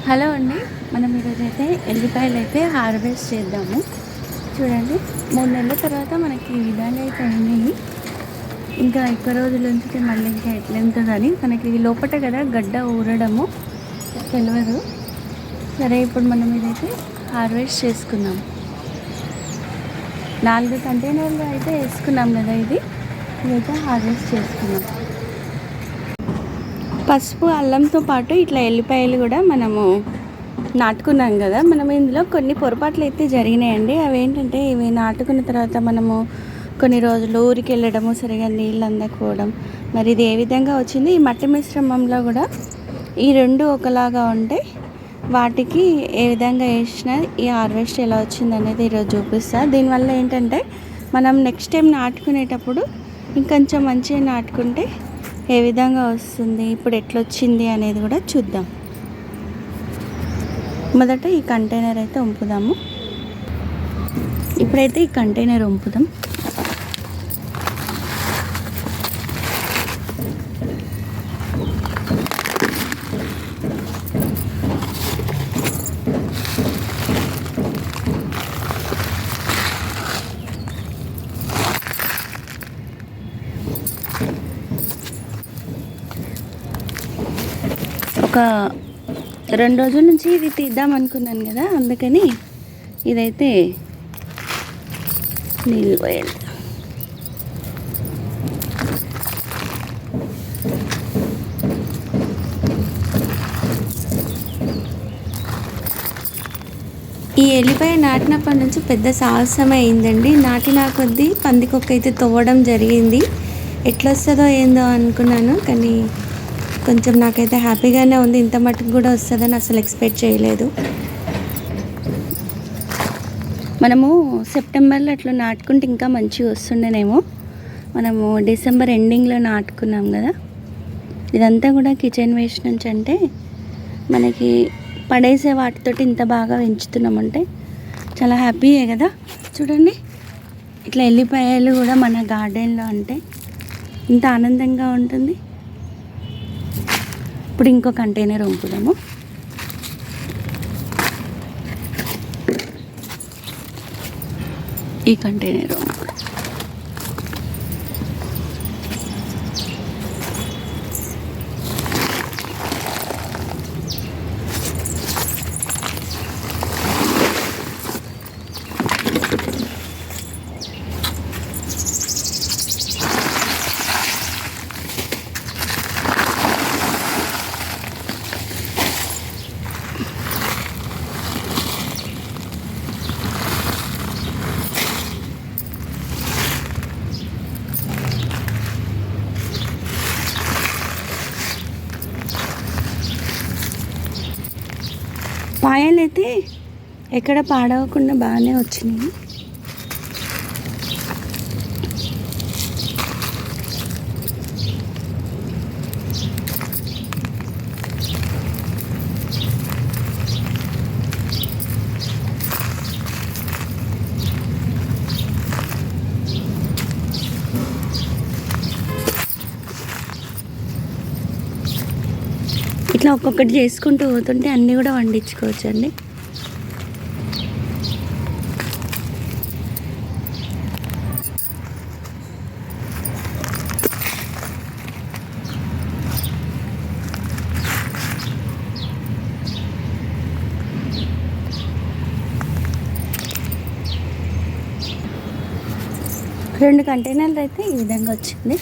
Hello అండి. మనం ఈరోజైతే ఎల్లిపాయలు అయితే హార్వెస్ట్ చేద్దాము. చూడండి, 3 నెలల తర్వాత మనకి ఈ విధంగా అయితే అయినాయి. ఇంకా ఎక్కువ రోజులు ఉంచితే మళ్ళీ ఇంకా ఎట్లా ఉంటుందని మనకి లోపట కదా గడ్డ ఊరడము తెలియదు. సరే, ఇప్పుడు మనం ఇదైతే హార్వెస్ట్ చేసుకుందాం. 4 కంటైనర్లు అయితే వేసుకున్నాం కదా, ఇదైతే హార్వెస్ట్ చేసుకున్నాం. పసుపు అల్లంతో పాటు ఇట్లా ఎల్లిపాయలు కూడా మనము నాటుకున్నాం కదా. మనం ఇందులో కొన్ని పొరపాట్లు అయితే జరిగినాయండి. అవి ఏంటంటే, ఇవి నాటుకున్న తర్వాత మనము కొన్ని రోజులు ఊరికి వెళ్ళడము, సరిగా నీళ్ళు అందకపోవడం, మరి ఇది ఏ విధంగా వచ్చింది. ఈ మట్టి మిశ్రమంలో కూడా ఈ రెండు ఒకలాగా ఉంటే వాటికి ఏ విధంగా వేసినా ఈ హార్వెస్ట్ ఎలా వచ్చింది అనేది ఈరోజు చూపిస్తా. దీనివల్ల ఏంటంటే, మనం నెక్స్ట్ టైం నాటుకునేటప్పుడు ఇంకొంచెం మంచిగా నాటుకుంటే ఏ విధంగా వస్తుంది, ఇప్పుడు ఎట్లొచ్చింది అనేది కూడా చూద్దాం. మొదట ఈ కంటైనర్ అయితే వంపుదాము. ఇప్పుడైతే ఈ కంటైనర్ వంపుదాం. ఒక 2 రోజుల నుంచి ఇది తీద్దాం అనుకున్నాను కదా, అందుకని ఇదైతే నీళ్ళు పోయాలి. ఈ ఎల్లిపాయ నాటినప్పటి నుంచి పెద్ద సాహసమే అయిందండి. నాటిన కొద్దీ పందికొక్క అయితే తవ్వడం జరిగింది. ఎట్లా వస్తుందో ఏందో అనుకున్నాను, కానీ కొంచెం నాకైతే హ్యాపీగానే ఉంది. ఇంత మటుకు కూడా వస్తుందని అసలు ఎక్స్పెక్ట్ చేయలేదు. మనము సెప్టెంబర్లో అట్లా నాటుకుంటే ఇంకా మంచిగా వస్తుండేనేమో. మనము డిసెంబర్ ఎండింగ్లో నాటుకున్నాం కదా. ఇదంతా కూడా కిచెన్ వేస్ట్ నుంచి, అంటే మనకి పడేసే వాటితోటి ఇంత బాగా పెంచుతున్నామంటే చాలా హ్యాపీయే కదా. చూడండి, ఇట్లా ఎల్లిపాయలు కూడా మన గార్డెన్లో అంటే ఇంత ఆనందంగా ఉంటుంది. ఇప్పుడు ఇంకో కంటైనర్ వంపుదాము. ఈ కంటైనర్ పాయలు అయితే ఎక్కడ పాడవకుండా బాగానే వచ్చినాయి. ఇట్లా ఒక్కొక్కటి చేసుకుంటూ పోతుంటే అన్నీ కూడా వండించుకోవచ్చు అండి. రెండు కంటైనర్లు అయితే ఈ విధంగా వచ్చింది.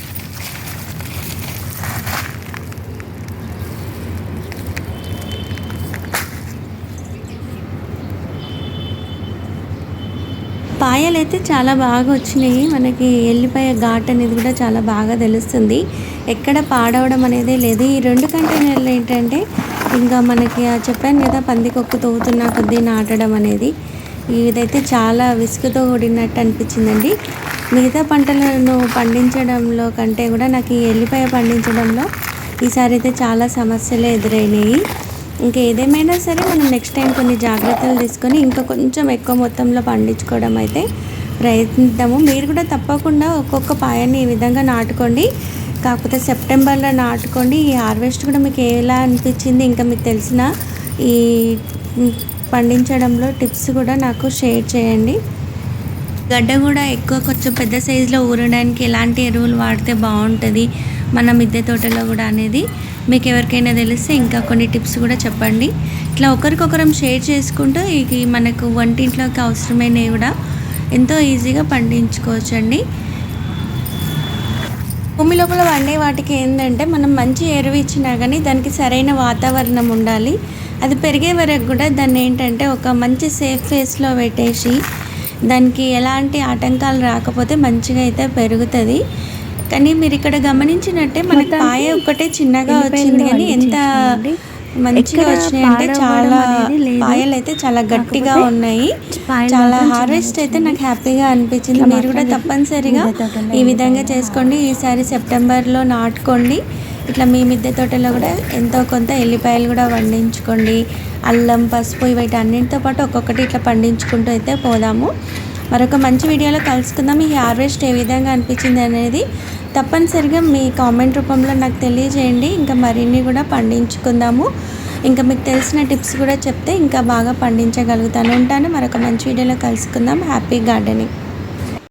పాయలు అయితే చాలా బాగా వచ్చినాయి. మనకి ఎల్లిపాయ ఘాట్ అనేది కూడా చాలా బాగా తెలుస్తుంది. ఎక్కడ పాడవడం అనేది లేదు. ఈ 2 కంటైనర్లు ఏంటంటే, ఇంకా మనకి చెప్పాను కదా, పందికొక్కు తవ్వుతున్న కొద్దీ నాటడం అనేది, ఇదైతే చాలా విసుగుతో కూడినట్టు అనిపించిందండి. మిగతా పంటలను పండించడంలో కంటే కూడా నాకు ఈ ఎల్లిపాయ పండించడంలో ఈసారి అయితే చాలా సమస్యలే ఎదురైనాయి. ఇంకా ఏదేమైనా సరే మనం నెక్స్ట్ టైం కొన్ని జాగ్రత్తలు తీసుకొని ఇంకా కొంచెం ఎక్కువ మొత్తంలో పండించుకోవడం అయితే ప్రయత్నిద్దాము. మీరు కూడా తప్పకుండా ఒక్కొక్క పాయని ఈ విధంగా నాటుకోండి. కాకపోతే సెప్టెంబర్లో నాటుకోండి. ఈ హార్వెస్ట్ కూడా మీకు ఎలా అనిపించింది, ఇంకా మీకు తెలిసిన ఈ పండించడంలో టిప్స్ కూడా నాకు షేర్ చేయండి. గడ్డ కూడా ఎక్కువ కొంచెం పెద్ద సైజులో ఊరడానికి ఎలాంటి ఎరువులు వాడితే బాగుంటుంది మన మిద్దె తోటలో కూడా అనేది మీకు ఎవరికైనా తెలిస్తే ఇంకా కొన్ని టిప్స్ కూడా చెప్పండి. ఇట్లా ఒకరికొకరం షేర్ చేసుకుంటూ ఇది మనకు వంటింట్లోకి అవసరమైనవి కూడా ఎంతో ఈజీగా పండించుకోవచ్చండి. భూమి లోపల వండే వాటికి ఏంటంటే మనం మంచి ఎరువు ఇచ్చినా కానీ దానికి సరైన వాతావరణం ఉండాలి. అది పెరిగే వరకు కూడా దాన్ని ఏంటంటే ఒక మంచి సేఫ్ ఫేస్లో పెట్టేసి దానికి ఎలాంటి ఆటంకాలు రాకపోతే మంచిగా అయితే పెరుగుతుంది. కానీ మీరు ఇక్కడ గమనించినట్టే మనకి పాయ ఒక్కటే చిన్నగా వచ్చింది కానీ ఎంత మంచిగా వచ్చినాయి అంటే చాలా పాయలు అయితే చాలా గట్టిగా ఉన్నాయి. చాలా హార్వెస్ట్ అయితే నాకు హ్యాపీగా అనిపించింది. మీరు కూడా తప్పనిసరిగా ఈ విధంగా చేసుకోండి. ఈసారి సెప్టెంబర్లో నాటుకోండి. ఇట్లా మీ మిద్దె తోటలో కూడా ఎంతో కొంత ఎల్లిపాయలు కూడా పండించుకోండి. అల్లం, పసుపు వీటన్నిటితో పాటు ఒక్కొక్కటి ఇట్లా పండించుకుంటూ అయితే పోదాము. మరొక మంచి వీడియోలో కలుసుకుందాం. ఈ హార్వెస్ట్ ఏ విధంగా అనిపించింది అనేది తప్పనిసరిగా మీ కామెంట్ రూపంలో నాకు తెలియజేయండి. ఇంకా మరిన్ని కూడా పండించుకుందాము. ఇంకా మీకు తెలిసిన టిప్స్ కూడా చెప్తే ఇంకా బాగా పండించగలుగుతాను. ఉంటాను. మరొక మంచి వీడియోలో కలుసుకుందాం. Happy gardening.